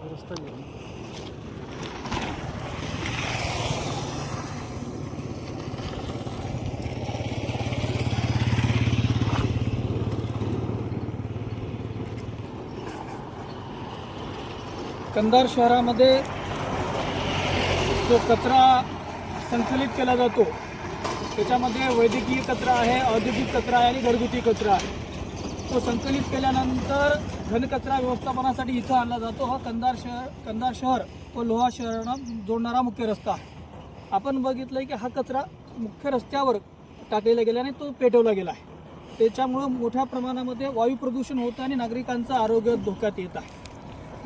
रस्ता नाही. कंधार शहरामध्ये जो कचरा संकलित केला जातो त्याच्यामध्ये वैद्यकीय कचरा आहे, औद्योगिक कचरा आहे आणि घरगुती कचरा आहे. तो संकलित केल्यानंतर घनकचरा व्यवस्थापनासाठी इथं आणला जातो. हा कंधार शहर व लोहा शहरांना जोडणारा मुख्य रस्ता आहे. आपण बघितलं की हा कचरा मुख्य रस्त्यावर टाकलेला गेला आणि तो पेटवला गेला आहे. त्याच्यामुळं मोठ्या प्रमाणामध्ये वायू प्रदूषण होतं आणि नागरिकांचं आरोग्य धोक्यात येत आहे.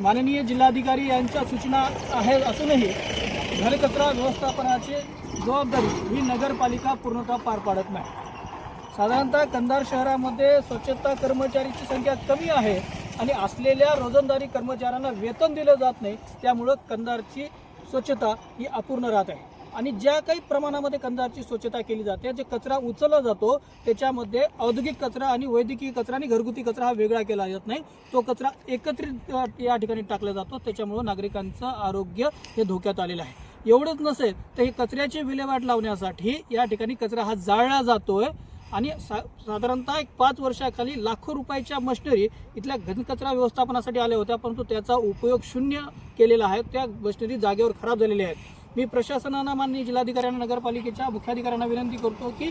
माननीय जिल्हाधिकारी यांच्या सूचना आहेत असूनही घनकचरा व्यवस्थापनाची जबाबदारी ही नगरपालिका पूर्णतः पार पाडत नाही. साधारणतः कंधार शहरामध्ये स्वच्छता कर्मचारीची संख्या कमी आहे आणि असलेल्या रोजंदारी कर्मचाऱ्यांना वेतन दिलं जात नाही. त्यामुळं कंधारची स्वच्छता ही अपूर्ण राहत आहे. आणि ज्या काही प्रमाणामध्ये कंधारची स्वच्छता केली जाते, जे कचरा उचलला जातो त्याच्यामध्ये औद्योगिक कचरा आणि वैद्यकीय कचरा आणि घरगुती कचरा हा वेगळा केला जात नाही. तो कचरा एकत्रित या ठिकाणी टाकला जातो. त्याच्यामुळं नागरिकांचं आरोग्य हे धोक्यात आलेलं आहे. एवढंच नसेल तर ही कचऱ्याची विल्हेवाट लावण्यासाठी या ठिकाणी कचरा हा जाळला जातोय आणि साधारणतः 5 वर्षाखाली लाखो रुपयाच्या मशिनरी इथल्या घनकचरा व्यवस्थापनासाठी आल्या होत्या, परंतु त्याचा उपयोग शून्य केलेला आहे. त्या मशिनरी जागेवर खराब झालेल्या आहेत. मी प्रशासनानं, माननीय जिल्हाधिकाऱ्यांना, नगरपालिकेच्या मुख्याधिकाऱ्यांना विनंती करतो की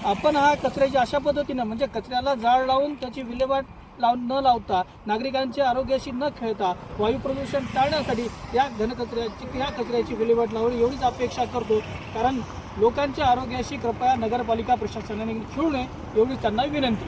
आपण हा कचऱ्याची अशा पद्धतीनं म्हणजे कचऱ्याला जाळ लावून त्याची विल्हेवाट न लावता, नागरिकांच्या आरोग्याशी न खेळता वायू प्रदूषण टाळण्यासाठी या कचऱ्याची विल्हेवाट लावणी एवढीच अपेक्षा करतो. कारण लोकांच्या आरोग्याशी कृपया नगरपालिका प्रशासनाने खेळू नये एवढीच त्यांना विनंती.